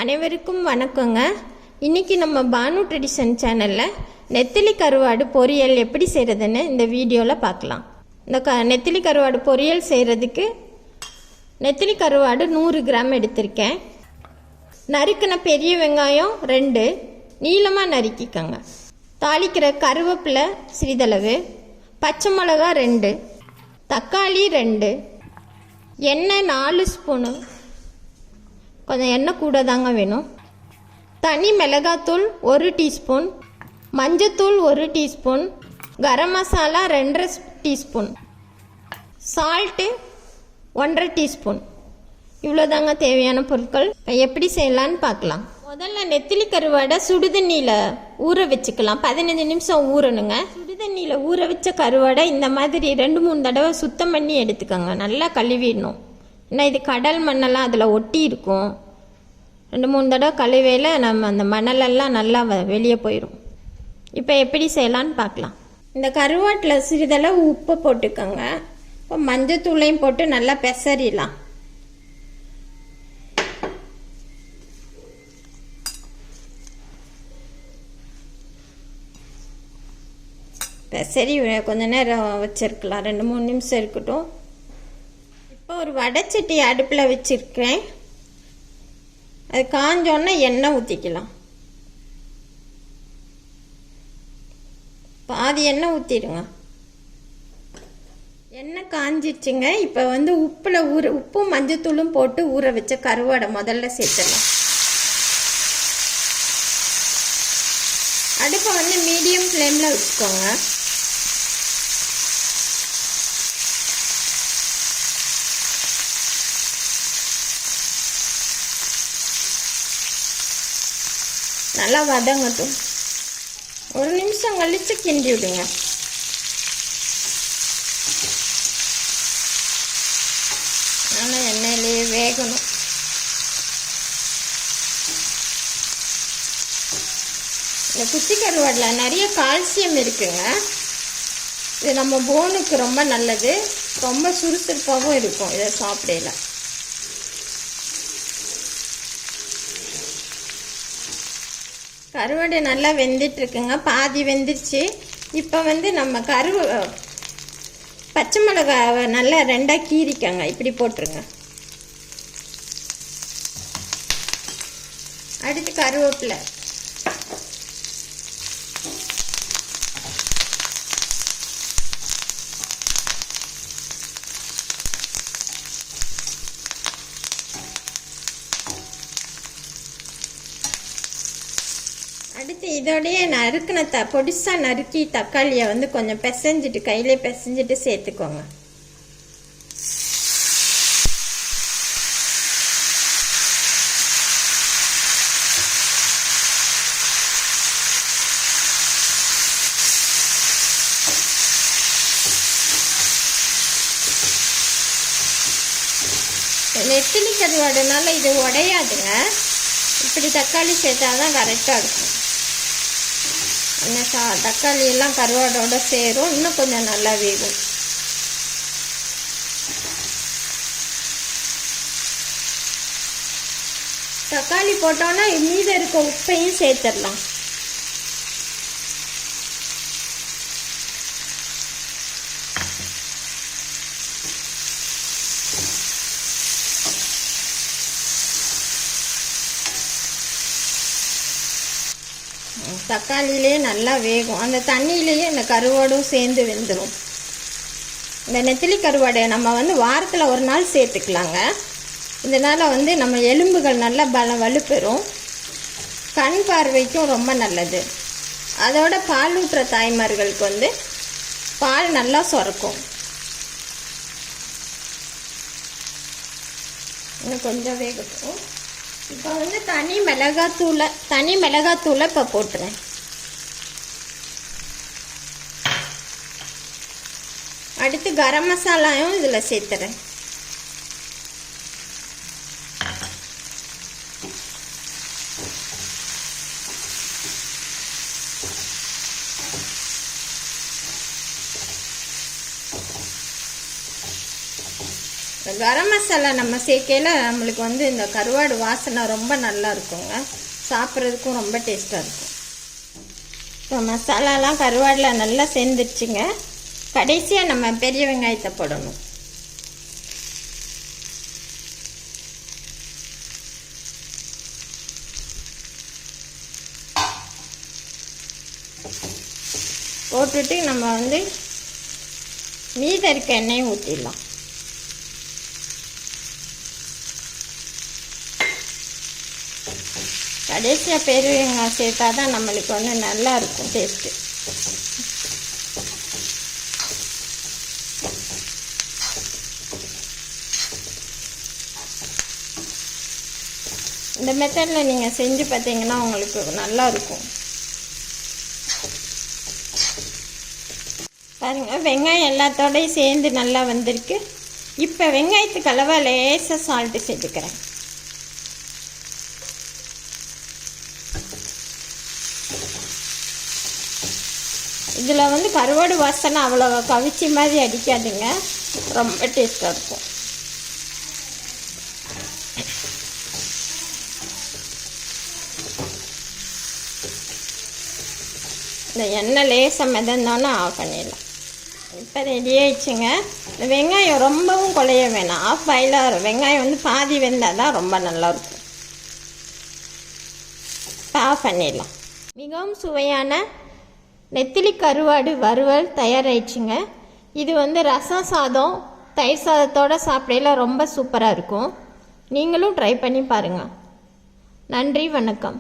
அனைவருக்கும் வணக்கங்க. இன்றைக்கி நம்ம பானு ட்ரெடிஷன் சேனலில் நெத்திலி கருவாடு பொரியல் எப்படி செய்கிறதுன்னு இந்த வீடியோவில் பார்க்கலாம். இந்த நெத்திலி கருவாடு பொரியல் செய்கிறதுக்கு நெத்திலி கருவாடு 100 கிராம் எடுத்திருக்கேன். நறுக்கின பெரிய வெங்காயம் 2 நீளமாக நறுக்கிக்கங்க. தாளிக்கிற கருவேப்பிலை சிறிதளவு, பச்சை மிளகா 2, தக்காளி 2, எண்ணெய் 4 ஸ்பூனு, கொஞ்சம் எண்ணெய் கூட தாங்க வேணும். தனி மிளகாத்தூள் 1 டீஸ்பூன், மஞ்சத்தூள் 1 teaspoon, garam masala 2.5 teaspoon, salt 1.5 teaspoon. இவ்வளோதாங்க தேவையான பொருட்கள். இப்போ எப்படி செய்யலான்னு பார்க்கலாம். முதல்ல நெத்திலி கருவாடை சுடுதண்ணியில் ஊற வச்சுக்கலாம். 15 நிமிஷம் ஊறணுங்க. சுடுதண்ணியில் ஊற வச்ச கருவாடை இந்த மாதிரி 2-3 தடவை சுத்தம் பண்ணி எடுத்துக்கோங்க. நல்லா கழுவிடணும். ஏன்னா இது கடல் மண்ணெல்லாம் அதில் ஒட்டி இருக்கும். 2-3 தடவை கழுவையில் நம்ம அந்த மணலெல்லாம் நல்லா வெளியே போயிடும். இப்போ எப்படி செய்யலான்னு பார்க்கலாம். இந்த கருவாட்டில் சிறிதளவு உப்பு போட்டுக்கோங்க. இப்போ மஞ்சத்தூளையும் போட்டு நல்லா பெசறிடலாம். பெசரி கொஞ்ச நேரம் வச்சுருக்கலாம். 2-3 நிமிஷம் இருக்கட்டும். இப்போ ஒரு வடைச்சட்டி அடுப்பில் வச்சுருக்கேன். அது காஞ்சோன்னா எண்ணெய் ஊற்றிக்கலாம். பாதி எண்ணெய் ஊற்றிடுங்க. எண்ணெய் காஞ்சிடுச்சுங்க. இப்போ உப்பும் மஞ்சத்தூளும் போட்டு ஊற வச்ச கருவாடை முதல்ல சேர்த்துடலாம். அடுப்பை மீடியம் ஃப்ளேமில் வச்சுக்கோங்க. நல்லா வதங்கட்டும். 1 நிமிஷம் கழிச்சு கிண்டி விடுங்க. நல்லா எண்ணெயிலேயே வேகணும். இந்த குச்சி கருவாடில் நிறைய கால்சியம் இருக்குங்க. இது நம்ம போனுக்கு ரொம்ப நல்லது. ரொம்ப சுறுசுறுப்பாகவும் இருக்கும் இதை சாப்பிடல. கருவாடு நல்லா வெந்துட்டுருக்குங்க. பாதி வெந்துருச்சு. இப்போ நம்ம பச்சை மிளகாவை நல்லா 2ஆக கீறிக்கங்க. இப்படி போட்டுருங்க. அடுத்து கருவேப்பிலை, அடுத்து இதோடைய நறுக்கின பொடிசாக நறுக்கி தக்காளியை கொஞ்சம் பிசைஞ்சிட்டு கையிலே பிசைஞ்சிட்டு சேர்த்துக்கோங்க. நெத்திலி கருவாடுனால இது உடையாதுங்க. இப்படி தக்காளி சேர்த்தாதான் கரெக்டாக இருக்கும். தக்காளி எல்லாம் கருவாடோட சேரும். இன்னும் கொஞ்சம் நல்லா வேகும். தக்காளி போட்டோன்னா மீத இருக்க உப்பையும் சேர்த்துடலாம். தக்காளியிலே நல்லா வேகும். அந்த தண்ணியிலேயே இந்த கருவாடும் சேர்ந்து வெந்துடும். இந்த நெத்திலி கருவாடை நம்ம வாரத்தில் 1 நாள் சேர்த்துக்கலாங்க. இதனால் நம்ம எலும்புகள் நல்லா வலுப்பெறும். கண் பார்வைக்கும் ரொம்ப நல்லது. அதோட பால் ஊற்றுற தாய்மார்களுக்கு பால் நல்லா சுரக்கும். இன்னும் கொஞ்சம் வேகட்டும். இப்போ தனி மிளகாத்தூளை இப்போ போட்டுறேன். அடுத்து கரம் மசாலாயும் இதில் சேர்த்துறேன். இந்த கரம் மசாலா நம்ம சேர்க்கையில் நம்மளுக்கு வந்து இந்த கருவாடு வாசனை ரொம்ப நல்லா இருக்குங்க, சாப்பிட்றதுக்கும் ரொம்ப டேஸ்ட்டாக இருக்கும். இப்போ மசாலாலாம் கருவாடில் நல்லா சேர்ந்துருச்சுங்க. கடைசியாக நம்ம பெரிய வெங்காயத்தை போடணும். போட்டுட்டு நம்ம வந்து மீதம் இருக்க எண்ணெயை ஊற்றிடலாம். கடைசியாக பெரிய வெங்காயம் சேர்த்தா தான் நம்மளுக்கு வந்து நல்லா இருக்கும் டேஸ்ட்டு. இந்த மெத்தடில் நீங்கள் செஞ்சு பார்த்தீங்கன்னா உங்களுக்கு நல்லா இருக்கும். பாருங்கள், வெங்காயம் எல்லாத்தோடையும் சேர்ந்து நல்லா வந்திருக்கு. இப்போ வெங்காயத்துக்கு அளவாக லேசாக சால்ட்டு சேர்த்துக்கிறேன். இதில் வந்து கருவாடு வாசனை அவ்வளோ கவிச்சி மாதிரி அடிக்காதுங்க, ரொம்ப டேஸ்ட்டாக இருக்கும். இந்த எண்ணெய் லேசாக மிதந்தோன்னா ஆஃப் பண்ணிடலாம். இப்போ ரெடி ஆயிடுச்சுங்க. இந்த வெங்காயம் ரொம்பவும் குழைய வேணாம், ஆஃப் பாயிலாக வெங்காயம் வந்து பாதி வெந்தால் தான் ரொம்ப நல்லாயிருக்கும். இப்போ ஆஃப் பண்ணிடலாம். மிகவும் சுவையான நெத்திலி கருவாடு வறுவல் தயாராகிடுச்சுங்க. இது வந்து ரசம் சாதம், தயிர் சாதத்தோடு சாப்பிடையில ரொம்ப சூப்பராக இருக்கும். நீங்களும் ட்ரை பண்ணி பாருங்கள். நன்றி, வணக்கம்.